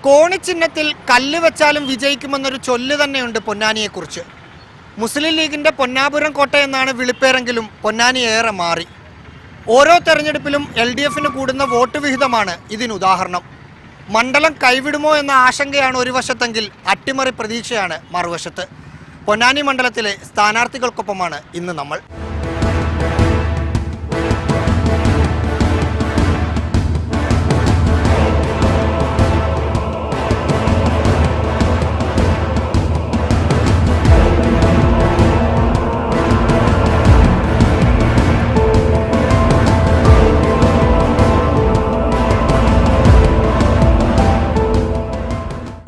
കോണിച്ചിഹ്നത്തിൽ കല്ല് വെച്ചാലും വിജയിക്കുമെന്നൊരു ചൊല്ല് തന്നെയുണ്ട് പൊന്നാനിയെക്കുറിച്ച്. മുസ്ലിം ലീഗിൻ്റെ പൊന്നാപുരം കോട്ട എന്നാണ് വിളിപ്പേരെങ്കിലും പൊന്നാനി ഏറെ മാറി. ഓരോ തെരഞ്ഞെടുപ്പിലും LDFന് കൂടുന്ന വോട്ട് വിഹിതമാണ് ഇതിനുദാഹരണം. മണ്ഡലം കൈവിടുമോ എന്ന ആശങ്കയാണ് ഒരു വശത്തെങ്കിൽ അട്ടിമറി പ്രതീക്ഷയാണ് മറുവശത്ത്. പൊന്നാനി മണ്ഡലത്തിലെ സ്ഥാനാർത്ഥികൾക്കൊപ്പമാണ് ഇന്ന് നമ്മൾ.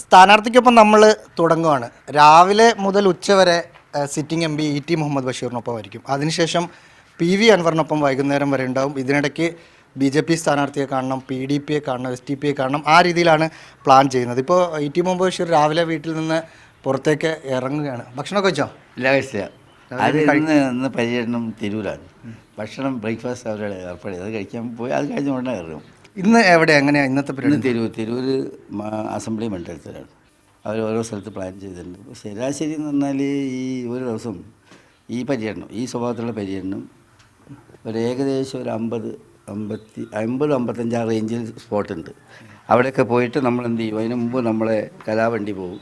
സ്ഥാനാർത്ഥിക്കൊപ്പം നമ്മൾ തുടങ്ങുകയാണ്. രാവിലെ മുതൽ ഉച്ചവരെ സിറ്റിംഗ് MP ET മുഹമ്മദ് ബഷീറിനൊപ്പമായിരിക്കും. അതിനുശേഷം PV അൻവറിനൊപ്പം വൈകുന്നേരം വരെ ഉണ്ടാവും. ഇതിനിടയ്ക്ക് BJP സ്ഥാനാർത്ഥിയെ കാണണം, PDP കാണണം, SDP കാണണം. ആ രീതിയിലാണ് പ്ലാൻ ചെയ്യുന്നത്. ഇപ്പോൾ ET മുഹമ്മദ് ബഷീർ രാവിലെ വീട്ടിൽ നിന്ന് പുറത്തേക്ക് ഇറങ്ങുകയാണ്. ഭക്ഷണമൊക്കെ വെച്ചോ? ഇല്ല, കഴിച്ചില്ല. അത് ഇന്ന് പര്യടനം തിരൂരാണ്. ഭക്ഷണം ബ്രേക്ക്ഫാസ്റ്റ് അവരുടെ ഏർപ്പെടുത്തി അത് കഴിക്കാൻ പോയി. അത് കഴിഞ്ഞ ഉടനെ കയറും. ഇന്ന് എവിടെ എങ്ങനെയാണ് ഇന്നത്തെ പരിപാടി? തിരൂർ അസംബ്ലി മണ്ഡലത്തിലാണ്. അവർ ഓരോ സ്ഥലത്ത് പ്ലാൻ ചെയ്തിട്ടുണ്ട്. ശരാശരി എന്ന് പറഞ്ഞാൽ ഈ ഒരു ദിവസം ഈ പര്യടനം, ഈ സ്വഭാവത്തിലുള്ള പര്യടനം ഒരു ഏകദേശം ഒരു 50-55 റേഞ്ചിൽ സ്പോട്ടുണ്ട്. അവിടെയൊക്കെ പോയിട്ട് നമ്മൾ എന്ത് ചെയ്യും? അതിന് മുമ്പ് നമ്മളെ കലാവണ്ടി പോകും.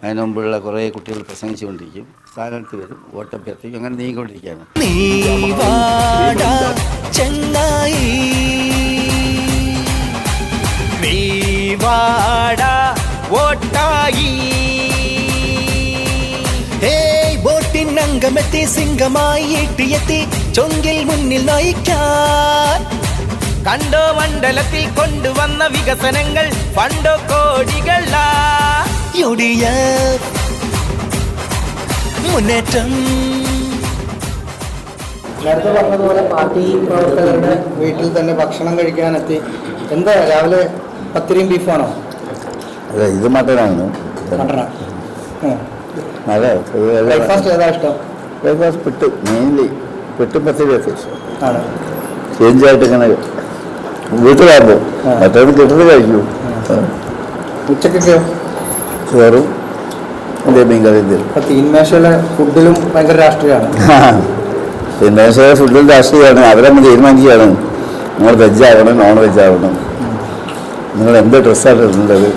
അതിന് മുമ്പുള്ള കുറേ കുട്ടികൾ പ്രസംഗിച്ചുകൊണ്ടിരിക്കും. സ്ഥാനാർത്ഥി വരും, വോട്ടഭ്യർത്ഥിക്കും. അങ്ങനെ നീങ്ങിക്കൊണ്ടിരിക്കുകയാണ്. ംഗമെത്തി സിംഗമായി എത്തിയെത്തി ചൊങ്കിൽ മുന്നിൽ നയിക്കാൻ കണ്ടോ മണ്ഡലത്തിൽ കൊണ്ടുവന്ന വികസനങ്ങൾ പണ്ടോ കോടികള മുന്നേറ്റം. നേരത്തെ പറഞ്ഞതുപോലെ പാർട്ടി പ്രവർത്തകരുടെ വീട്ടിൽ തന്നെ ഭക്ഷണം കഴിക്കാനെത്തി. എന്താ രാവിലെ പത്തിരിയും ബീഫാണോ? അതെ, ഇത് മട്ടനാണ്. അതെ, ബ്രേക്ക്ഫാസ്റ്റ് ഏതാ ഇഷ്ടം? ബ്രേക്ക്ഫാസ്റ്റ് പിട്ട്, മെയിൻലി പിട്ടും പത്തിരിയൊക്കെ ഇഷ്ടം. ആണ് ചേഞ്ചായിട്ട് ഇങ്ങനെ വീട്ടിലാകുമ്പോൾ മറ്റൊന്ന് കിട്ടുന്നത് കഴിക്കൂ. ഉച്ചക്കൊക്കെയോ? ചോറും എൻ്റെ മീൻകറിയും തരും. അപ്പം തീന്മേശയിലെ ഫുഡിലും ഭയങ്കര രാഷ്ട്രീയമാണ്. തീന്മേശയിലെ ഫുഡിലും രാഷ്ട്രീയമാണ്. അവരമ്മ തീരുമാനിക്കുകയാണ് നിങ്ങൾ വെജ് ആവണം, നോൺ വെജ് ആവണം, നിങ്ങൾ എന്ത് ഡ്രസ്സാണ് ഇടുന്നത്,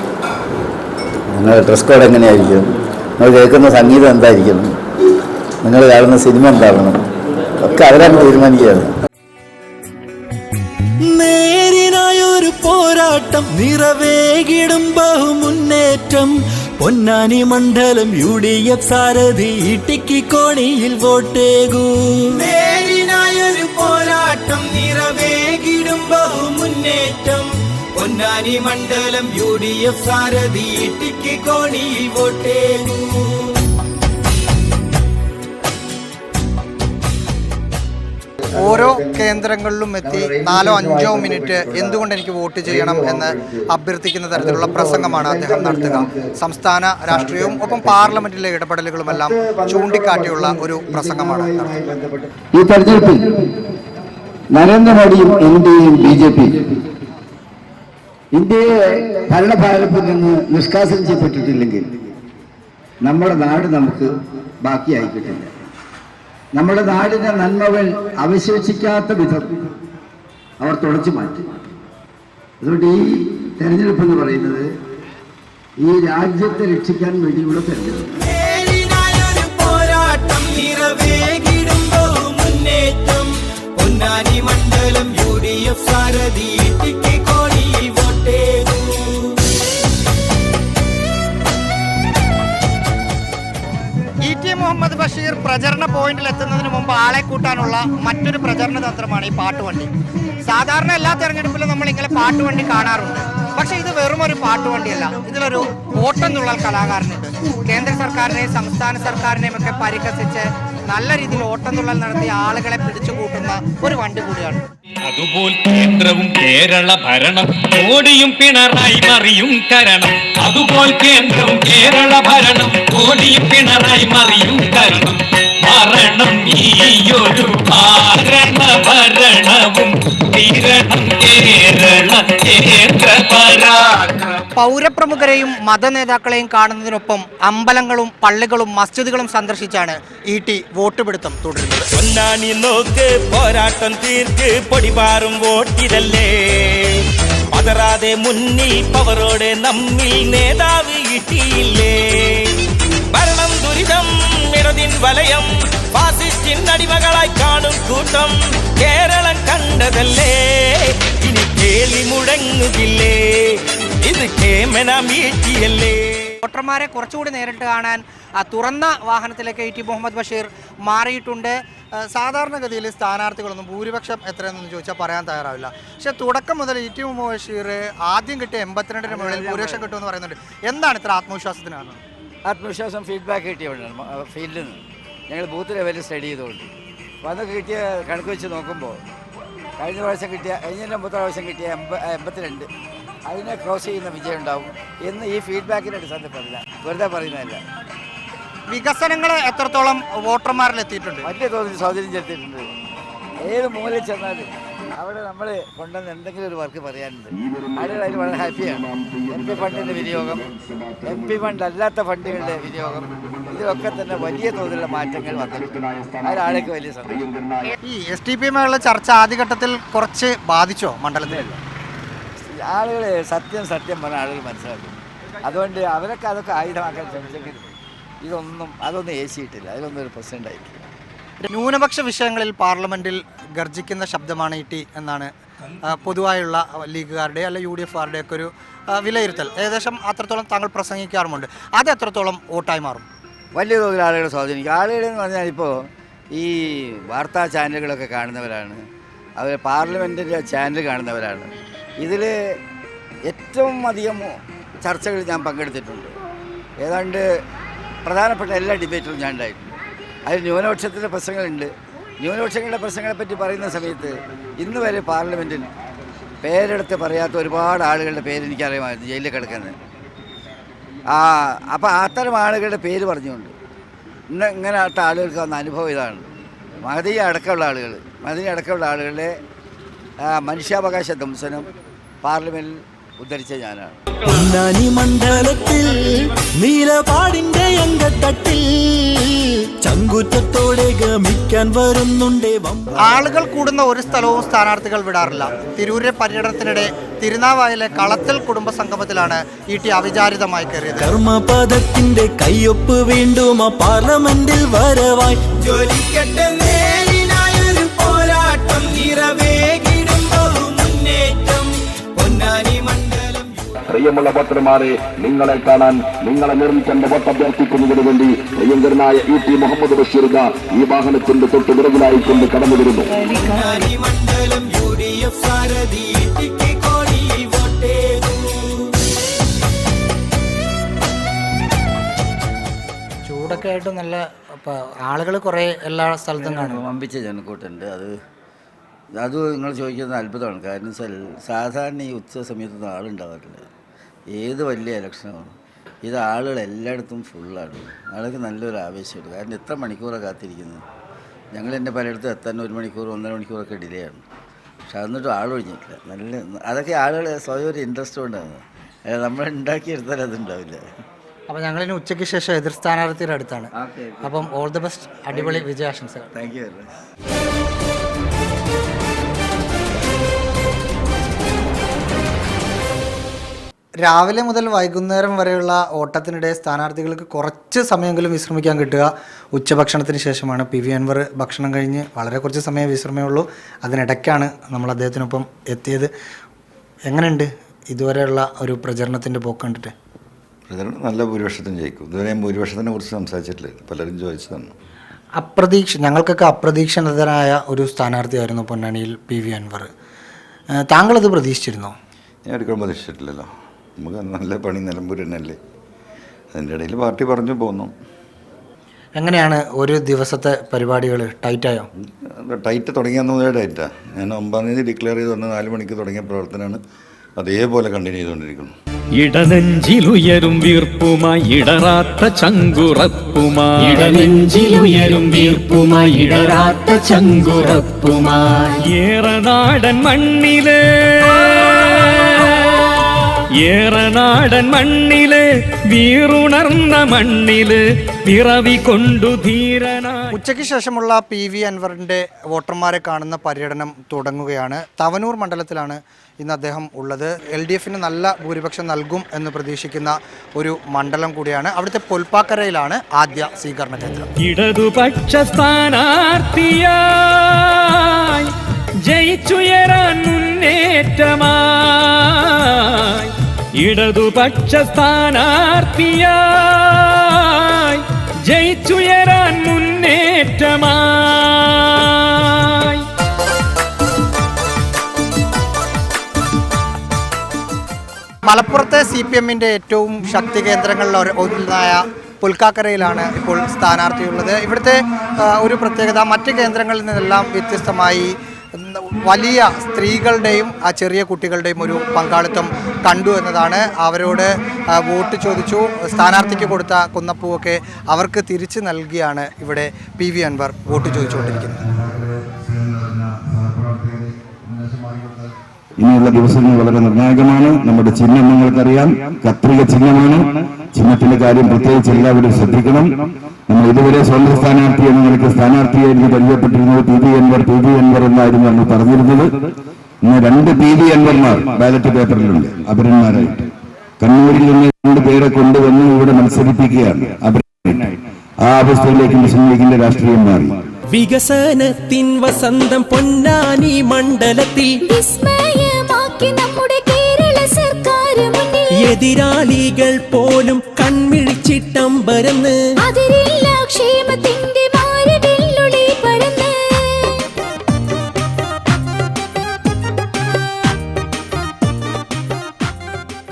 നിങ്ങളുടെ ഡ്രസ് കോഡ് എങ്ങനെയായിരിക്കും, നിങ്ങൾ കേൾക്കുന്ന സംഗീതം എന്തായിരിക്കണം, നിങ്ങൾ കാണുന്ന സിനിമ എന്താവണം, ഒക്കെ അവരാണ് തീരുമാനിക്കുകയാണ്. നേരിനായൊരു പോരാട്ടം നിറവേകിടും ബഹുമുന്നേറ്റം പൊന്നാനി മണ്ഡലം UDF സാരഥി ഇട്ടിക്ക് കോണിയിൽ വോട്ടേകൂ. നേരിനായൊരു പോരാട്ടം നിറവേകിടും ബഹുമുന്നേറ്റം പൊന്നാനി മണ്ഡലം UDF സാരഥി ഇട്ടിക്ക് കോണിയിൽ വോട്ടേകൂ. ഓരോ കേന്ദ്രങ്ങളിലും എത്തി 4-5 മിനിറ്റ് എന്തുകൊണ്ട് എനിക്ക് വോട്ട് ചെയ്യണം എന്ന് അഭ്യർത്ഥിക്കുന്ന തരത്തിലുള്ള പ്രസംഗമാണ് അദ്ദേഹം നടത്തുക. സംസ്ഥാന രാഷ്ട്രീയവും ഒപ്പം പാർലമെന്റിലെ ഇടപെടലുകളുമെല്ലാം ചൂണ്ടിക്കാട്ടിയുള്ള ഒരു പ്രസംഗമാണ് നടത്തുന്നത്. ഈ തെരഞ്ഞെടുപ്പിൽ നരേന്ദ്രമോദിയും ഇന്ത്യയും BJP ഇന്ത്യയെ ഭരണഭാരത്തിൽ നിന്ന് നിഷ്കാസനം ചെയ്യപ്പെട്ടിട്ടില്ലെങ്കിൽ നമ്മുടെ നാട് നമുക്ക് ബാക്കിയായി കിട്ടില്ല. നമ്മുടെ നാടിന്റെ നന്മകൾ അവശേഷിക്കാത്ത വിധം അവർ തുടച്ചു മാറ്റി. അതുകൊണ്ട് ഈ തെരഞ്ഞെടുപ്പ് എന്ന് പറയുന്നത് ഈ രാജ്യത്തെ രക്ഷിക്കാൻ വേണ്ടിയുള്ള തെരഞ്ഞെടുപ്പ്. മണ്ഡലം UDF സാരഥി ET മുഹമ്മദ് ബഷീർ പ്രചരണ പോയിന്റിൽ എത്തുന്നതിന് മുമ്പ് ആളെ കൂട്ടാനുള്ള മറ്റൊരു പ്രചരണ തന്ത്രമാണ് ഈ പാട്ടുവണ്ടി. സാധാരണ എല്ലാ തെരഞ്ഞെടുപ്പിലും നമ്മൾ ഇങ്ങനെ പാട്ടുവണ്ടി കാണാറുണ്ട്. പക്ഷേ ഇത് വെറും ഒരു പാട്ടുവണ്ടിയല്ല, ഇതിലൊരു ഓട്ടംതുള്ളൽ കലാകാരനുണ്ട്. കേന്ദ്ര സർക്കാരിനെയും സംസ്ഥാന സർക്കാരിനെയും ഒക്കെ പരിഹസിച്ച് നല്ല രീതിയിൽ ഓട്ടംതുള്ളൽ നടത്തിയ ആളുകളെ പിടിച്ചു കൂട്ടുന്ന ഒരു വണ്ടി കൂടിയാണ്. അതുപോൽ കേന്ദ്രവും കേരള ഭരണം കോടിയും പിണറായി മറിയും കരണം. അതുപോൽ കേന്ദ്രവും കേരള ഭരണം കോടിയും പിണറായി മറിയും കരണം. മരണം ഈയൊരു കാരണ ഭരണവും തീരണം കേരള കേന്ദ്ര പരാക്രമം. പൗരപ്രമുഖരെയും മതനേതാക്കളെയും കാണുന്നതിനൊപ്പം അമ്പലങ്ങളും പള്ളികളും മസ്ജിദുകളും സന്ദർശിച്ചാണ് ഇ.ടി. വോട്ട് പിടുത്തം തുടരുന്നത്. പൊന്നാനി നോക്ക് പോരാട്ടം തീർക്ക് പൊടിപാറും വോട്ടിതല്ലേ പതറാതെ മുന്നിൽ പവറോടെ നമ്മിൽ നേതാവ് കിട്ടിയില്ലേ ഭരണം ദുരിതം ഇടതിൻ വലയം ഫാസിസ്റ്റിൻ അടിമകളായി കാണും കൂട്ടം കേരളം കണ്ടതല്ലേ ഇനി കേളി മുടങ്ങുകില്ലേ ഇത് കേമനം വീഴ്ത്തിയല്ലേ. വോട്ടർമാരെ കുറച്ചുകൂടി നേരിട്ട് കാണാൻ തുറന്ന വാഹനത്തിലേക്ക് ഇ.ടി. മുഹമ്മദ് ബഷീർ മാറിയിട്ടുണ്ട്. സാധാരണഗതിയിൽ സ്ഥാനാർത്ഥികളൊന്നും ഭൂരിപക്ഷം എത്രയെന്നൊന്നും ചോദിച്ചാൽ പറയാൻ തയ്യാറാവില്ല. പക്ഷേ തുടക്കം മുതൽ ഇ.ടി. മുഹമ്മദ് ബഷീർ ആദ്യം കിട്ടിയ 82-ന് മുകളിൽ ഭൂരിപക്ഷം കിട്ടുമെന്ന് പറയുന്നുണ്ട്. എന്താണ് ഇത്ര ആത്മവിശ്വാസത്തിനാണ്? ആത്മവിശ്വാസം ഫീഡ്ബാക്ക് കിട്ടിയതുകൊണ്ടാണ്. ഫീൽഡിൽ നിന്ന് ഞങ്ങൾ ബൂത്ത് ലെവലിൽ സ്റ്റഡി ചെയ്തുകൊണ്ട് അപ്പോൾ അതൊക്കെ കിട്ടിയ കണക്ക് വെച്ച് നോക്കുമ്പോൾ കഴിഞ്ഞ മുമ്പത്തെ പ്രാവശ്യം കിട്ടിയ 82 അതിനെ ക്രോസ് ചെയ്യുന്ന വിജയം ഉണ്ടാവും എന്ന് ഈ ഫീഡ്ബാക്കിൻ്റെ അടിസ്ഥാനത്തിൽ പറയില്ല, വെറുതെ പറയുന്നതല്ല. വികസനങ്ങൾ എത്രത്തോളം വോട്ടർമാരിൽ എത്തിയിട്ടുണ്ട്? വലിയ തോതിൽ സ്വാധീനം ചെലുത്തിയിട്ടുണ്ട്. ഏത് മൂലയിൽ ചെന്നാലും അവിടെ നമ്മൾ കൊണ്ടുവന്ന് എന്തെങ്കിലും ഒരു വർക്ക് പറയാനുണ്ട്. ആളുകൾ അതിൽ വളരെ ഹാപ്പിയാണ്. MP ഫണ്ടിൻ്റെ വിനിയോഗം, MP ഫണ്ട് അല്ലാത്ത ഫണ്ടുകളുടെ വിനിയോഗം, ഇതിലൊക്കെ തന്നെ വലിയ തോതിലുള്ള മാറ്റങ്ങൾ വന്നിട്ടുണ്ട്. അതിലാൾക്ക് വലിയ സന്തോഷം. ഈ STPയുമായുള്ള ചർച്ച ആദ്യഘട്ടത്തിൽ കുറച്ച് ബാധിച്ചോ മണ്ഡലത്തിൽ? ആളുകൾ സത്യം പറഞ്ഞ ആളുകൾ മനസ്സിലാക്കും. അതുകൊണ്ട് അവരൊക്കെ അതൊക്കെ ആയുധമാക്കാൻ ശ്രമിച്ചെങ്കിലും അതൊന്നും ഏശിയിട്ടില്ല. അതിലൊന്നും ഒരു പ്രശ്നം ഉണ്ടായിട്ടില്ല. ന്യൂനപക്ഷ വിഷയങ്ങളിൽ പാർലമെന്റിൽ ഗർജിക്കുന്ന ശബ്ദമാണ് ഇ.ടി. എന്നാണ് പൊതുവായുള്ള ലീഗുകാരുടെ അല്ല UDFകാരുടെ ഒക്കെ ഒരു വിലയിരുത്തൽ. ഏകദേശം അത്രത്തോളം താങ്കൾ പ്രസംഗിക്കാറുമുണ്ട്. അത് എത്രത്തോളം വോട്ടായി മാറും? വലിയ തോതിൽ ആളുകളെ സ്വാധീനിക്കും. ആളുകളെന്ന് പറഞ്ഞാൽ ഇപ്പോൾ ഈ വാർത്താ ചാനലുകളൊക്കെ കാണുന്നവരാണ്, അവർ പാർലമെൻറ്റിൻ്റെ ചാനൽ കാണുന്നവരാണ്. ഇതിൽ ഏറ്റവും അധികം ചർച്ചകൾ ഞാൻ പങ്കെടുത്തിട്ടുണ്ട്. ഏതാണ്ട് പ്രധാനപ്പെട്ട എല്ലാ ഡിബേറ്റിലും ഞാൻ ഉണ്ടായിട്ടുണ്ട്. അതിൽ ന്യൂനപക്ഷത്തിൻ്റെ പ്രശ്നങ്ങളുണ്ട്. ന്യൂനപക്ഷങ്ങളുടെ പ്രശ്നങ്ങളെപ്പറ്റി പറയുന്ന സമയത്ത് ഇന്ന് വരെ പാർലമെൻറ്റിൽ പേരെടുത്ത് പറയാത്ത ഒരുപാട് ആളുകളുടെ പേര് എനിക്കറിയാമായിരുന്നു ജയിലിൽ കിടക്കുന്നത്. അപ്പോൾ അത്തരം ആളുകളുടെ പേര് പറഞ്ഞുകൊണ്ട് ഇങ്ങനത്തെ ആളുകൾക്ക് വന്ന അനുഭവം ഇതാണ്. മഹദീയ അടക്കമുള്ള ആളുകളുടെ മനുഷ്യാവകാശ ധ്വംസനം പാർലമെന്റിൽ ഉദ്ധരിച്ച ഞാനാണ്. പൊന്നാനി മണ്ഡലത്തിൽ നീലപാടിന്റെ അങ്കത്തട്ടിൽ ചങ്കുറ്റത്തോടെ ഗമിക്കാൻ വരുന്നുണ്ടേ. ആളുകൾ കൂടുന്ന ഒരു സ്ഥലവും സ്ഥാനാർത്ഥികൾ വിടാറില്ല. തിരൂരിലെ പര്യടനത്തിനിടെ തിരുനാവായിലെ കളത്തൽ കുടുംബ സംഗമത്തിലാണ് ഇ.ടി. അവിചാരിതമായി കയറിയത്. കർമ്മപദത്തിന്റെ കയ്യൊപ്പ് വീണ്ടും പാർലമെന്റിൽ വരവായി ജോലിക്കട്ടെ നേരിനായൊരു പോരാട്ടം നിറവേകിടും മുന്നേറ്റം പൊന്നാനി മണ്ഡലം. പ്രിയമുള്ള വോട്ടർമാരെ, നിങ്ങളെ കാണാൻ നിങ്ങളെ നിർമ്മിക്കേണ്ട വോട്ട് അഭ്യർത്ഥിക്കുന്നതിന് വേണ്ടി പ്രിയങ്കരനായ ഇ.ടി. മുഹമ്മദ് ബഷീർ ഈ വാഹനത്തിന്റെ തൊട്ട് വിറകിലായി കൊണ്ട് കടന്നു വരുന്നു. ചൂടൊക്കെ ആയിട്ട് നല്ല ആളുകൾ കുറേ എല്ലാ സ്ഥലത്തും കാണും. വമ്പിച്ച ജനക്കൂട്ടുണ്ട്. അത് നിങ്ങൾ ചോദിക്കുന്നത് അത്ഭുതമാണ്. കാരണം വെച്ചാൽ സാധാരണ ഈ ഉച്ച സമയത്തൊന്നും ആളുണ്ടാവാറില്ല. ഏത് വലിയ ഇലക്ഷനാണ് ഇത്, ആളുകൾ എല്ലായിടത്തും ഫുള്ളാണ്. ആൾക്ക് നല്ലൊരു ആവേശമുണ്ട്. കാരണം എത്ര മണിക്കൂറാണ് കാത്തിരിക്കുന്നത്. ഞങ്ങൾ എൻ്റെ പലയിടത്തും എത്താൻ 1 മണിക്കൂർ 1.5 മണിക്കൂറൊക്കെ ഡിലേ ആണ്. പക്ഷെ അന്നിട്ടും ആളൊഴിഞ്ഞിട്ടില്ല. അതൊക്കെ ആളുകൾ സ്വയം ഒരു ഇൻട്രസ്റ്റ് കൊണ്ടാണ്. നമ്മൾ ഉണ്ടാക്കിയെടുത്താൽ അതുണ്ടാവില്ല. അപ്പോൾ ഞങ്ങളിനി ഉച്ചയ്ക്ക് ശേഷം എതിർ സ്ഥാനാർത്ഥിയുടെ അടുത്താണ്. അപ്പം ഓൾ ദി ബെസ്റ്റ്, അടിപൊളി വിജയാശംസകൾ. Thank you very much. രാവിലെ മുതൽ വൈകുന്നേരം വരെയുള്ള ഓട്ടത്തിനിടെ സ്ഥാനാർത്ഥികൾക്ക് കുറച്ച് സമയമെങ്കിലും വിശ്രമിക്കാൻ കിട്ടുക ഉച്ചഭക്ഷണത്തിന് ശേഷമാണ്. പി വി അൻവർ ഭക്ഷണം കഴിഞ്ഞ് വളരെ കുറച്ച് സമയം വിശ്രമമുള്ളൂ. അതിനിടയ്ക്കാണ് നമ്മൾ അദ്ദേഹത്തിനൊപ്പം എത്തിയത്. എങ്ങനെയുണ്ട് ഇതുവരെയുള്ള ഒരു പ്രചരണത്തിൻ്റെ പോക്ക് കണ്ടിട്ട്? പ്രചരണം നല്ല ഭൂരിപക്ഷത്തിന് ജയിക്കും. ഇതുവരെ ഭൂരിപക്ഷത്തിനെ കുറിച്ച് സംസാരിച്ചിട്ടില്ല, പലരും ചോദിച്ചതാണ്. ഞങ്ങൾക്കൊക്കെ അപ്രതീക്ഷിതനായ ഒരു സ്ഥാനാർത്ഥിയായിരുന്നു പൊന്നാനിയിൽ പി വി അൻവർ. താങ്കളത് പ്രതീക്ഷിച്ചിരുന്നോ? ഞാൻ ഒരിക്കലും പ്രതീക്ഷിച്ചിട്ടില്ലല്ലോ. നമുക്ക് നല്ല പണി നിലമ്പൂർ തന്നെയല്ലേ. അതിൻ്റെ ഇടയിൽ പാർട്ടി പറഞ്ഞു പോന്നു. എങ്ങനെയാണ് ഒരു ദിവസത്തെ പരിപാടികൾ? ടൈറ്റായോ? ടൈറ്റ് തുടങ്ങിയെന്നത് ടൈറ്റാണ്. ഞാൻ 9-ാം തീയതി ഡിക്ലെയർ ചെയ്ത് വന്ന് 4 മണിക്ക് തുടങ്ങിയ പ്രവർത്തനമാണ് അതേപോലെ കണ്ടിന്യൂ ചെയ്തുകൊണ്ടിരിക്കുന്നു. ഇടനെഞ്ചിലുയരും വീർപ്പുമായി ഇടറാത്ത ചങ്കുറപ്പുമായി ഇടനെഞ്ചിലുയരും വീർപ്പുമായി ഇടറാത്ത ചങ്കുറപ്പുമായി ഏറനാടൻ മണ്ണിലെ ഏറനാടൻ മണ്ണില് വീറുണർന്ന മണ്ണില് പിറവി കൊണ്ടു ധീരനാ. ഉച്ചയ്ക്ക് ശേഷമുള്ള PV അൻവറിൻ്റെ വോട്ടർമാരെ കാണുന്ന പര്യടനം തുടങ്ങുകയാണ്. തവനൂർ മണ്ഡലത്തിലാണ് ഇന്ന് അദ്ദേഹം ഉള്ളത്. LDFന് നല്ല ഭൂരിപക്ഷം നൽകും എന്ന് പ്രതീക്ഷിക്കുന്ന ഒരു മണ്ഡലം കൂടിയാണ്. അവിടുത്തെ പൊൽപ്പാക്കരയിലാണ് ആദ്യ സ്വീകരണ കേന്ദ്രം. ഇടതുപക്ഷ സ്ഥാനാർത്ഥിയായി ജയിച്ചുയരാൻ മുന്നേറ്റമായി. ഇടതുപക്ഷ സ്ഥാനാർത്ഥിയായി ജയിച്ചുയരാൻ മുന്നേറ്റമായി. മലപ്പുറത്തെ CPMന്റെ ഏറ്റവും ശക്തി കേന്ദ്രങ്ങളിൽ ഒന്നായ പുൽക്കാക്കരയിലാണ് ഇപ്പോൾ സ്ഥാനാർത്ഥിയുള്ളത്. ഇവിടുത്തെ ഒരു പ്രത്യേകത മറ്റ് കേന്ദ്രങ്ങളിൽ നിന്നെല്ലാം വ്യത്യസ്തമായി വലിയ സ്ത്രീകളുടെയും ചെറിയ കുട്ടികളുടെയും ഒരു പങ്കാളിത്തം കണ്ടു എന്നതാണ്. അവരോട് വോട്ട് ചോദിച്ചു. സ്ഥാനാർത്ഥിക്ക് കൊടുത്ത കുന്നപ്പൂവൊക്കെ അവർക്ക് തിരിച്ചു നൽകിയാണ് ഇവിടെ PV അൻവർ വോട്ട് ചോദിച്ചുകൊണ്ടിരിക്കുന്നത്. ഇനിയുള്ള ദിവസങ്ങൾ വളരെ നിർണായകമാണ്. നമ്മുടെ ചിഹ്നം നിങ്ങൾക്കറിയാം, കത്രിക ചിഹ്നമാണ്. ചിഹ്നത്തിന്റെ കാര്യം പ്രത്യേകിച്ച് എല്ലാവരും ശ്രദ്ധിക്കണം. നമ്മൾ ഇതുവരെ സ്വതന്ത്ര സ്ഥാനാർത്ഥി എന്ന് നിലയ്ക്ക് സ്ഥാനാർത്ഥിയായിരുന്നു പരിചയപ്പെട്ടിരുന്നത്. PV അൻവർ എന്നായിരുന്നു നമ്മൾ പറഞ്ഞിരുന്നത്. ഇന്ന് 2 PV അൻവർമാർ ബാലറ്റ് പേപ്പറിലുണ്ട് അപരന്മാരായിട്ട്. കണ്ണൂരിൽ നിന്ന് 2 പേരെ കൊണ്ടുവന്ന് ഇവിടെ മത്സരിപ്പിക്കുകയാണ് അപരനായിട്ട്. ആ അവസ്ഥയിലേക്ക് മുസ്ലിം ലീഗിന്റെ രാഷ്ട്രീയം മാറി. വികസനത്തിൻ വസന്തം പൊന്നാനി മണ്ഡലത്തിൽ വിസ്മയമാക്കി നമ്മുടെ കേരള സർക്കാർ മുന്നിൽ. എതിരാളികൾ പോലും കൺമിഴിച്ചിട്ടമ്പരന്ന് അതിരില്ല ക്ഷേമത്തിന്റെ മാരവില്ലുളി പരന്ന്.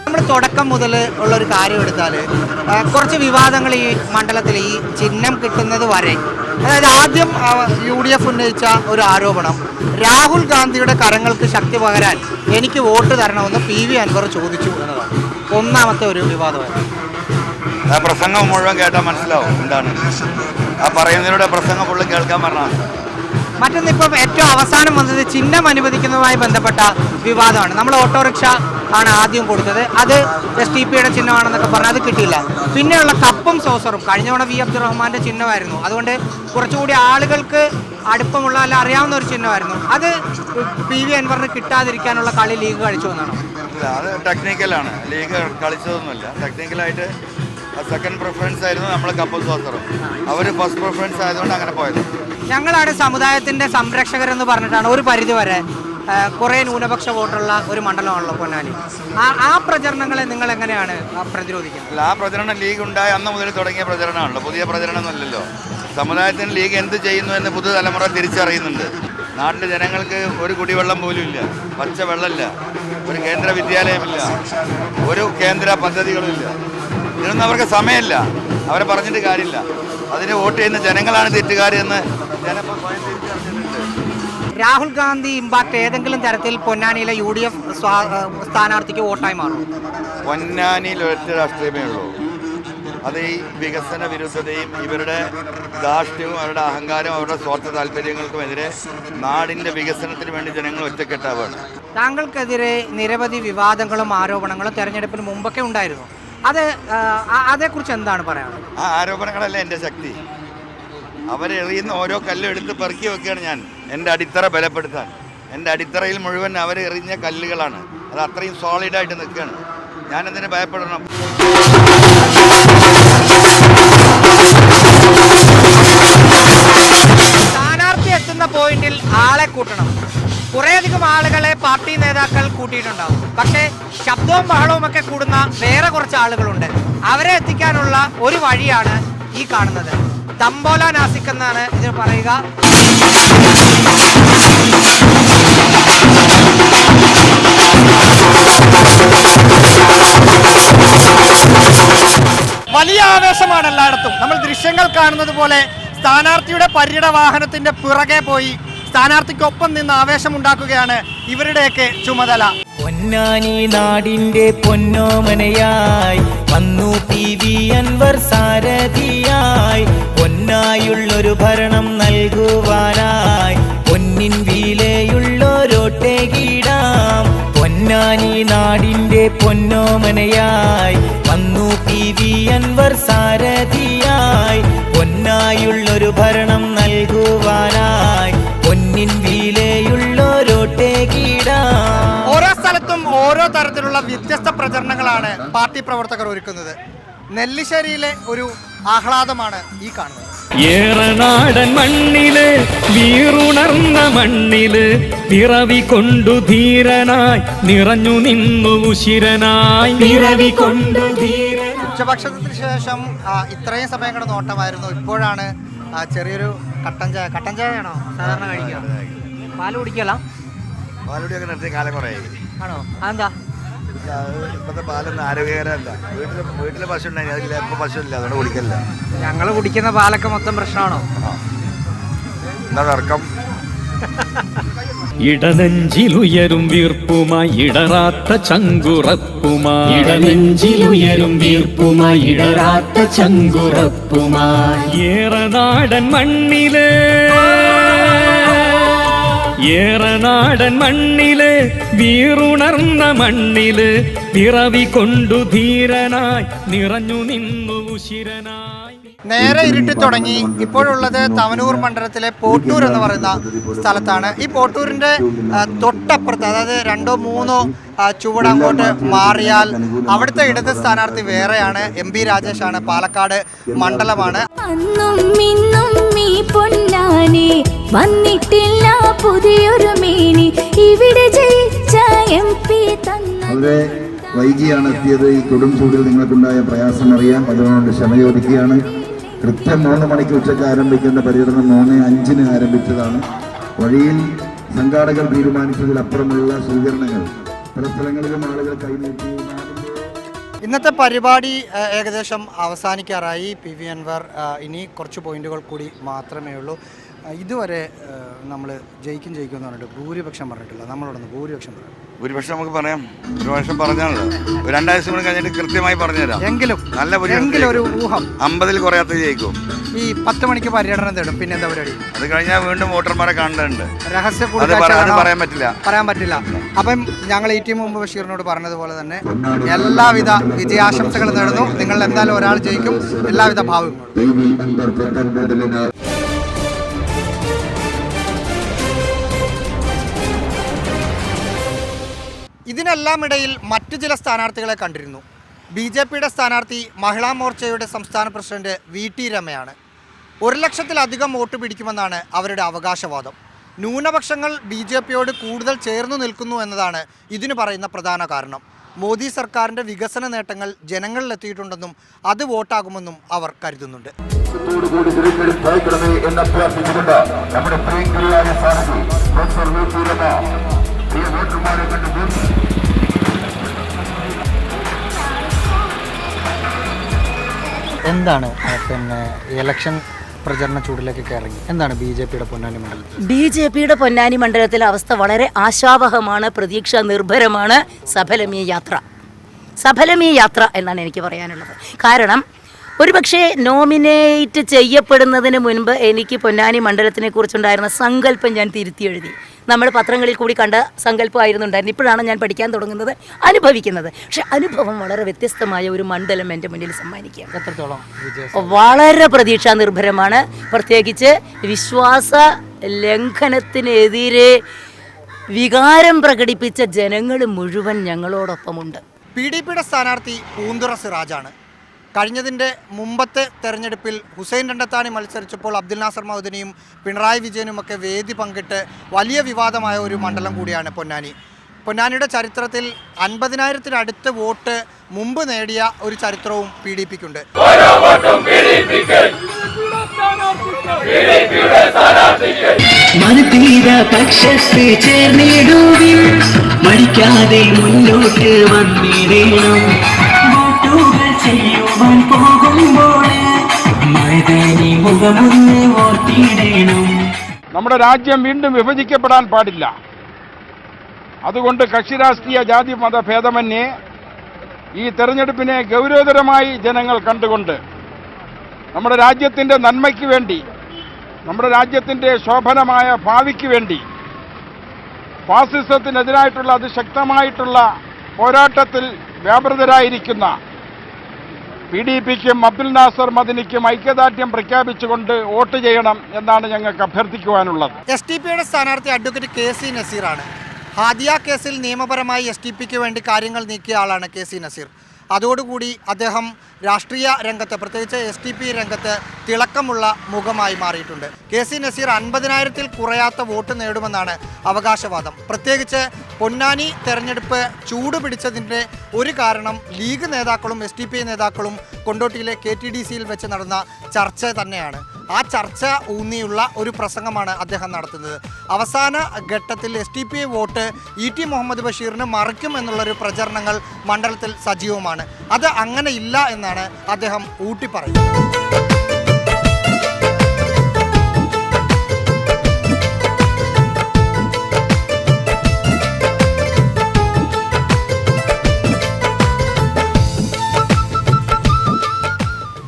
നമ്മൾ തുടക്കം മുതൽ ഉള്ളൊരു കാര്യം എടുത്താൽ കുറച്ച് വിവാദങ്ങൾ ഈ മണ്ഡലത്തിൽ ഈ ചിഹ്നം കിട്ടുന്നത് വരെ, അതായത് ആദ്യം UDF ഉന്നയിച്ച ഒരു ആരോപണം, രാഹുൽ ഗാന്ധിയുടെ കരങ്ങൾക്ക് ശക്തി പകരാൻ എനിക്ക് വോട്ട് തരണമെന്ന് PV അൻവർ ചോദിച്ചു എന്നതാണ് ഒന്നാമത്തെ ഒരു വിവാദമായിരുന്നു. ആ പ്രസംഗം മുഴുവൻ കേട്ടാൽ മനസ്സിലാവും എന്താണ് ആ പറയുന്നതിലൂടെ പ്രസംഗം ഫുള്ള് കേൾക്കാൻ പറഞ്ഞാൽ. മറ്റൊന്ന് ഇപ്പം ഏറ്റവും അവസാനം വന്നത് ചിഹ്നം അനുവദിക്കുന്നതുമായി ബന്ധപ്പെട്ട വിവാദമാണ്. നമ്മൾ ഓട്ടോറിക്ഷ ആണ് ആദ്യം കൊടുത്തത്, അത് STPയുടെ ചിഹ്നമാണെന്നൊക്കെ പറഞ്ഞാൽ അത് കിട്ടിയില്ല. പിന്നെയുള്ള കപ്പും സോസറും കഴിഞ്ഞ തവണ V അബ്ദുറഹ്മാൻ്റെ ചിഹ്നമായിരുന്നു. അതുകൊണ്ട് കുറച്ചുകൂടി ആളുകൾക്ക് അടുപ്പമുള്ള അല്ല അറിയാവുന്ന ഒരു ചിഹ്നമായിരുന്നു. അത് PV അൻവറിന് കിട്ടാതിരിക്കാനുള്ള കളി ലീഗ് കളിച്ചു എന്നാണ്. അത് ടെക്നിക്കലാണ്, ലീഗ് കളിച്ചതൊന്നുമല്ല. ടെക്നിക്കലായിട്ട് സെക്കൻഡ് പ്രിഫറൻസ് ആയിരുന്നു നമ്മൾ കപ്പും സോസറും. അവർ ഫസ്റ്റ് പ്രിഫറൻസ് ആയതുകൊണ്ട് അങ്ങനെ പോയത്. ഞങ്ങളാണ് സമുദായത്തിൻ്റെ സംരക്ഷകരെന്ന് പറഞ്ഞിട്ടാണ് ഒരു പരിധി വരെ കുറേ ന്യൂനപക്ഷ വോട്ടുള്ള ഒരു മണ്ഡലമാണല്ലോ പൊന്നാനി. ആ പ്രചരണങ്ങളെ നിങ്ങൾ എങ്ങനെയാണ് പ്രതിരോധിക്കുന്നത്? അല്ല, ആ പ്രചരണം ലീഗ് ഉണ്ടായ അന്ന് മുതൽ തുടങ്ങിയ പ്രചരണമാണല്ലോ, പുതിയ പ്രചരണമൊന്നുമല്ലല്ലോ. സമുദായത്തിന് ലീഗ് എന്ത് ചെയ്യുന്നു എന്ന് പുതുതലമുറ തിരിച്ചറിയുന്നുണ്ട്. നാട്ടിലെ ജനങ്ങൾക്ക് ഒരു കുടിവെള്ളം പോലും ഇല്ല, പച്ച വെള്ളമില്ല, ഒരു കേന്ദ്ര വിദ്യാലയമില്ല, ഒരു കേന്ദ്ര പദ്ധതികളുമില്ല. ഇതിനൊന്നും അവർക്ക് സമയമില്ല. അവരെ പറഞ്ഞിട്ട് കാര്യമില്ല. അതിന് വോട്ട് ചെയ്യുന്ന ജനങ്ങളാണ് തെറ്റുകാരെന്ന് ജനപ്പോൾ സ്വയം തിരിച്ചറിഞ്ഞിട്ടുണ്ട്. രാഹുൽ ഗാന്ധി ഇമ്പാക്ട് ഏതെങ്കിലും തരത്തിൽ പൊന്നാനിയിലെ UDF സ്ഥാനാർത്ഥിക്ക് വോട്ടായി മാറും? പൊന്നാനിയിൽ ഒറ്റ രാഷ്ട്രീയമേ ഉള്ളൂ. അത് ഈ വികസന വിരുദ്ധതയും ഇവരുടെ ധാർഷ്ട്യവും അവരുടെ അഹങ്കാരവും അവരുടെ സ്വാർത്ഥ താല്പര്യങ്ങൾക്കുമെതിരെ നാടിൻ്റെ വികസനത്തിന് വേണ്ടി ജനങ്ങൾ ഒറ്റക്കെട്ടാവുകയാണ്. താങ്കൾക്കെതിരെ നിരവധി വിവാദങ്ങളും ആരോപണങ്ങളും തെരഞ്ഞെടുപ്പിന് മുമ്പൊക്കെ ഉണ്ടായിരുന്നു. അതേക്കുറിച്ച് എന്താണ് പറയാനുള്ളത്? ആ ആരോപണങ്ങളല്ല എൻ്റെ ശക്തി. അവരെറിയുന്ന ഓരോ കല്ലും എടുത്ത് പെറുക്കി വെക്കുകയാണ് ഞാൻ, എൻ്റെ അടിത്തറ ബലപ്പെടുത്താൻ. എൻ്റെ അടിത്തറയിൽ മുഴുവൻ അവരെറിഞ്ഞ കല്ലുകളാണ്. അത് അത്രയും സോളിഡായിട്ട് നിൽക്കുകയാണ്. ഞാനെന്തിനു ഭയപ്പെടണം? സ്ഥാനാർത്ഥി എത്തുന്ന പോയിന്റിൽ ആളെ കൂട്ടണം. കുറേയധികം ആളുകളെ പാർട്ടി നേതാക്കൾ കൂട്ടിയിട്ടുണ്ടാവും. പക്ഷേ ശബ്ദവും ബഹളവും ഒക്കെ കൂടുന്ന വേറെ കുറച്ച് ആളുകളുണ്ട്. അവരെ എത്തിക്കാനുള്ള ഒരു വഴിയാണ് ഈ കാണുന്നത്. തമ്പോല നാസിക് എന്നാണ് ഇതിന് പറയുക. വലിയ ആവേശമാണ് എല്ലായിടത്തും. നമ്മൾ ദൃശ്യങ്ങൾ കാണുന്നത് പോലെ സ്ഥാനാർത്ഥിയുടെ പര്യട വാഹനത്തിന്റെ പിറകെ പോയി സ്ഥാനാർത്ഥിക്കൊപ്പം നിന്ന് ആവേശമുണ്ടാക്കുകയാണ് ഇവരുടെയൊക്കെ ചുമതല. പൊന്നാനി നാടിന്റെ പൊന്നോമനയായി വന്നു PV അൻവർ സാരഥിയായി. പൊന്നായുള്ളൊരു ഭരണം നൽകുവാനായി പൊന്നിൻ വീലയുള്ളോരോട്ടെ കീടാം. പൊന്നാനി നാടിന്റെ പൊന്നോമനയായി വന്നു PV അൻവർ സാരഥിയായി പൊന്നായുള്ളൊരു ഭരണം നൽകുവാനായി പൊന്നിൻ വീലയുള്ളോരോട്ടെ കീടാം. ഓരോ സ്ഥലത്തും ഓരോ തരത്തിലുള്ള വ്യത്യസ്ത പ്രചരണങ്ങളാണ് പാർട്ടി പ്രവർത്തകർ ഒരുക്കുന്നത്. നെല്ലിശ്ശേരിയിലെ ഒരു ആഹ്ലാദമാണ് ഈ കാണുന്നത്. ഏറനാടൻ മണ്ണില് വീറുണർന്ന മണ്ണില് പിറവി കൊണ്ടു ധീരനായി നിറഞ്ഞു നിന്നു ഉശിരനായി പിറവി കൊണ്ടു ധീരനായി. ഉച്ചഭക്ഷണത്തിന് ശേഷം ഇത്രയും സമയം കൂടെ നോട്ടമായിരുന്നു. ഇപ്പോഴാണ് ചെറിയൊരു കട്ടൻ ചായയാണോ സാധാരണ കഴിക്കുക? പാല് കുടിക്കല? പാലുടിയൊക്കെ നിർത്തി കാലം കുറേ ആണോ? അതെന്താ? ഇപ്പോഴത്തെ പാലൊന്നും ആരോഗ്യകരമല്ല. വീട്ടിൽ പശു ഉണ്ടായി, അതിൽ ഇപ്പോൾ പശു ഇല്ല, അതുകൊണ്ട് കുടിക്കല്ല. ഞങ്ങൾ കുടിക്കുന്ന പാലൊക്കെ മൊത്തം പ്രശ്നമാണോ? എന്താ തർക്കം? ഇടനെഞ്ചിലുയരും വീർപ്പുമായി ഇടറാത്ത ചങ്കുറപ്പുമായി ഇടനെഞ്ചിലുയരും വീർപ്പുമായി ഇടറാത്ത ചങ്കുറപ്പുമായി ഏറനാടൻ മണ്ണില് വീറുണർന്ന മണ്ണില് പിറവി കൊണ്ടു ധീരനായി നിറഞ്ഞു നിന്നു ഉശിരനായി. നേരെ ഇരുട്ടി തുടങ്ങി. ഇപ്പോഴുള്ളത് തവനൂർ മണ്ഡലത്തിലെ പോട്ടൂർ എന്ന് പറയുന്ന സ്ഥലത്താണ്. ഈ പോട്ടൂരിന്റെ തൊട്ടപ്പുറത്ത്, അതായത് 2-3 ചുവട് അങ്ങോട്ട് മാറിയാൽ അവിടുത്തെ ഇടത് സ്ഥാനാർത്ഥി വേറെയാണ്. MP രാജേഷാണ്. പാലക്കാട് മണ്ഡലമാണ്. വന്നിട്ടില്ല പുതിയൊരു മേനി ഇവിടെ ജയിച്ച MP വളരെ വൈകിയാണ് എത്തിയത്. ഈ കൊടും ചൂടിൽ നിങ്ങൾക്കുണ്ടായ പ്രയാസം അറിയാം, അതുകൊണ്ട് ക്ഷമ ചോദിക്കുകയാണ്. കൃത്യം 3 മണിക്ക് ഉച്ചയ്ക്ക് ആരംഭിക്കേണ്ട പര്യടനം 3:05 ആരംഭിച്ചതാണ്. വഴിയിൽ സംഘാടകർ തീരുമാനിച്ചതിലപ്പുറമുള്ള സ്വീകരണങ്ങൾ പല സ്ഥലങ്ങളിലും ആളുകൾ കൈനീട്ടി. ഇന്നത്തെ പരിപാടി ഏകദേശം അവസാനിക്കാറായി. PV അൻവർ ഇനി കുറച്ച് പോയിന്റുകൾ കൂടി മാത്രമേ ഉള്ളൂ. ഇതുവരെ നമ്മൾ ജയിക്കും എന്ന് പറഞ്ഞിട്ട് ഭൂരിപക്ഷം പറഞ്ഞിട്ടില്ല. നമ്മളോടൊന്ന് ഭൂരിപക്ഷം നമുക്ക് പറയാം. ഭൂരിപക്ഷം പറഞ്ഞാണല്ലോ. 2 ആഴ്ച കൂടി കഴിഞ്ഞിട്ട് കൃത്യമായി പറഞ്ഞുതരാം. എങ്കിലും നല്ല ഒരു ഊഹം 50-ൽ കുറയാത്ത ജയിക്കും. ഈ 10 മണിക്ക് പര്യടനം തേടും. പിന്നെ എന്താ പരിപാടി? അത് കഴിഞ്ഞാൽ വീണ്ടും വോട്ടർമാരെ കാണേണ്ടതുണ്ട്. രഹസ്യ പറയാൻ പറ്റില്ല. അപ്പം ഞങ്ങൾ ET മുഹമ്മദ് ബഷീറിനോട് പറഞ്ഞതുപോലെ തന്നെ എല്ലാവിധ വിജയാശംസകളും നേടുന്നു. നിങ്ങൾ എന്തായാലും ഒരാൾ ജയിക്കും. എല്ലാവിധ ഭാവങ്ങളും. ഇതിനെല്ലാം ഇടയിൽ മറ്റു ചില സ്ഥാനാർത്ഥികളെ കണ്ടിരുന്നു. BJPയുടെ സ്ഥാനാർത്ഥി മഹിളാ മോർച്ചയുടെ സംസ്ഥാന പ്രസിഡന്റ് VT രമയാണ്. 1 ലക്ഷത്തിലധികം വോട്ട് പിടിക്കുമെന്നാണ് അവരുടെ അവകാശവാദം. ന്യൂനപക്ഷങ്ങൾ BJPയോട് കൂടുതൽ ചേർന്നു നിൽക്കുന്നു എന്നതാണ് ഇതിന് പറയുന്ന പ്രധാന കാരണം. മോദി സർക്കാരിൻ്റെ വികസന നേട്ടങ്ങൾ ജനങ്ങളിലെത്തിയിട്ടുണ്ടെന്നും അത് വോട്ടാകുമെന്നും അവർ കരുതുന്നുണ്ട്. എന്താണ് പിന്നെ ഇലക്ഷൻ പ്രചരണ ചൂടിലേക്കൊക്കെ ഇറങ്ങി? എന്താണ് BJPയുടെ പൊന്നാനി മണ്ഡലത്തിൽ? BJPയുടെ പൊന്നാനി മണ്ഡലത്തിലെ അവസ്ഥ വളരെ ആശാവഹമാണ്, പ്രതീക്ഷ നിർഭരമാണ്. സഫലമീ യാത്ര എന്നാണ് എനിക്ക് പറയാനുള്ളത്. കാരണം ഒരുപക്ഷെ നോമിനേറ്റ് ചെയ്യപ്പെടുന്നതിന് മുൻപ് എനിക്ക് പൊന്നാനി മണ്ഡലത്തിനെ കുറിച്ചുണ്ടായിരുന്ന സങ്കല്പം ഞാൻ തിരുത്തി എഴുതി. നമ്മൾ പത്രങ്ങളിൽ കൂടി കണ്ട സങ്കല്പമായിരുന്നുണ്ടായിരുന്നു. ഇപ്പോഴാണ് ഞാൻ പഠിക്കാൻ തുടങ്ങുന്നത്, അനുഭവിക്കുന്നത്. പക്ഷെ അനുഭവം വളരെ വ്യത്യസ്തമായ ഒരു മണ്ഡലം എൻ്റെ മുന്നിൽ സമ്മാനിക്കുക. എത്രത്തോളം? വളരെ പ്രതീക്ഷാ നിർഭരമാണ്. പ്രത്യേകിച്ച് വിശ്വാസ ലംഘനത്തിനെതിരെ വികാരം പ്രകടിപ്പിച്ച ജനങ്ങൾ മുഴുവൻ ഞങ്ങളോടൊപ്പമുണ്ട്. PDPയുടെ സ്ഥാനാർത്ഥി പൂന്തുറ സിറാജാണ്. കഴിഞ്ഞതിൻ്റെ മുമ്പത്തെ തെരഞ്ഞെടുപ്പിൽ ഹുസൈൻ രണ്ടത്താണി മത്സരിച്ചപ്പോൾ അബ്ദുൽ നാസർ മൗദനിയും പിണറായി വിജയനുമൊക്കെ വേദി പങ്കിട്ട് വലിയ വിവാദമായ ഒരു മണ്ഡലം കൂടിയാണ് പൊന്നാനി. പൊന്നാനിയുടെ ചരിത്രത്തിൽ 50,000-അടുത്ത് വോട്ട് മുമ്പ് നേടിയ ഒരു ചരിത്രവും PDPക്കുണ്ട്. മടിക്കാതെ മുന്നോട്ട് വന്നിടണം. നമ്മുടെ രാജ്യം വീണ്ടും വിഭജിക്കപ്പെടാൻ പാടില്ല. അതുകൊണ്ട് കക്ഷി രാഷ്ട്രീയ ജാതി മത ഭേദമന്യേ ഈ തെരഞ്ഞെടുപ്പിനെ ഗൗരവതരമായി ജനങ്ങൾ കണ്ടുകൊണ്ട് നമ്മുടെ രാജ്യത്തിൻ്റെ നന്മയ്ക്ക് വേണ്ടി, നമ്മുടെ രാജ്യത്തിൻ്റെ ശോഭനമായ ഭാവിക്ക് വേണ്ടി ഫാസിസത്തിനെതിരായിട്ടുള്ള അതിശക്തമായിട്ടുള്ള പോരാട്ടത്തിൽ വ്യാപൃതരായിരിക്കുന്ന PDPക്കും അബ്ദുൽ നാസർ മദനിക്കും ഐക്യദാർഢ്യം പ്രഖ്യാപിച്ചുകൊണ്ട് വോട്ട് ചെയ്യണം എന്നാണ് ഞങ്ങൾക്ക് അഭ്യർത്ഥിക്കുവാനുള്ളത്. STPയുടെ സ്ഥാനാർത്ഥി അഡ്വക്കേറ്റ് KC നസീറാണ്. ഹാദിയ കേസിൽ നിയമപരമായി STPക്ക് വേണ്ടി കാര്യങ്ങൾ നീക്കിയ ആളാണ് KC നസീർ. അതോടുകൂടി അദ്ദേഹം രാഷ്ട്രീയ രംഗത്ത്, പ്രത്യേകിച്ച് STP രംഗത്ത് തിളക്കമുള്ള മുഖമായി മാറിയിട്ടുണ്ട്. KC നസീർ 50,000-ൽ കുറയാത്ത വോട്ട് നേടുമെന്നാണ് അവകാശവാദം. പ്രത്യേകിച്ച് പൊന്നാനി തെരഞ്ഞെടുപ്പ് ചൂടുപിടിച്ചതിൻ്റെ ഒരു കാരണം ലീഗ് നേതാക്കളും STP നേതാക്കളും കൊണ്ടോട്ടിയിലെ KTDCയിൽ വെച്ച് നടന്ന ചർച്ച തന്നെയാണ്. ആ ചർച്ച ഊന്നിയുള്ള ഒരു പ്രസംഗമാണ് അദ്ദേഹം നടത്തുന്നത്. അവസാന ഘട്ടത്തിൽ STP വോട്ട് ET മുഹമ്മദ് ബഷീറിന് മറിക്കും എന്നുള്ളൊരു പ്രചരണങ്ങൾ മണ്ഡലത്തിൽ സജീവമാണ്. അത് അങ്ങനെ ഇല്ല എന്നാണ് അദ്ദേഹം ഊട്ടി പറയുന്നത്.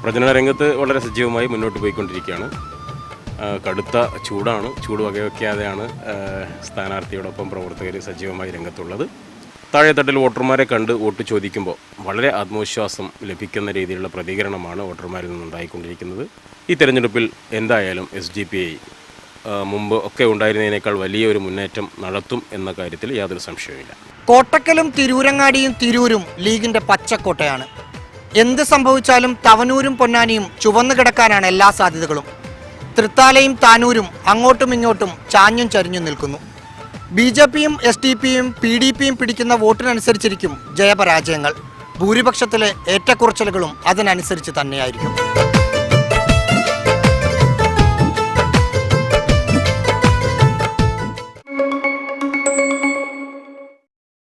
പ്രചരണ രംഗത്ത് വളരെ സജീവമായി മുന്നോട്ട് പോയിക്കൊണ്ടിരിക്കുകയാണ്. കടുത്ത ചൂടാണ്. ചൂട് വകവയ്ക്കാതെയാണ് സ്ഥാനാർത്ഥിയോടൊപ്പം പ്രവർത്തകർ സജീവമായി രംഗത്തുള്ളത്. താഴെത്തട്ടിൽ വോട്ടർമാരെ കണ്ട് വോട്ട് ചോദിക്കുമ്പോൾ വളരെ ആത്മവിശ്വാസം ലഭിക്കുന്ന രീതിയിലുള്ള പ്രതികരണമാണ് വോട്ടർമാരിൽ നിന്നുണ്ടായിക്കൊണ്ടിരിക്കുന്നത്. ഈ തെരഞ്ഞെടുപ്പിൽ എന്തായാലും SDPI മുമ്പ് ഒക്കെ ഉണ്ടായിരുന്നതിനേക്കാൾ വലിയൊരു മുന്നേറ്റം നടത്തും എന്ന കാര്യത്തിൽ യാതൊരു സംശയവുമില്ല. കോട്ടക്കലും തിരൂരങ്ങാടിയും തിരൂരും ലീഗിൻ്റെ പച്ചക്കോട്ടയാണ്. എന്ത് സംഭവിച്ചാലും തവനൂരും പൊന്നാനിയും ചുവന്നു കിടക്കാനാണ് എല്ലാ സാധ്യതകളും. തൃത്താലയും താനൂരും അങ്ങോട്ടും ഇങ്ങോട്ടും ചാഞ്ഞും ചരിഞ്ഞും നിൽക്കുന്നു. BJPയും STPയും PDPയും പിടിക്കുന്ന വോട്ടിനനുസരിച്ചിരിക്കും ജയപരാജയങ്ങൾ. ഭൂരിപക്ഷത്തിലെ ഏറ്റക്കുറച്ചിലുകളും അതിനനുസരിച്ച് തന്നെയായിരിക്കും.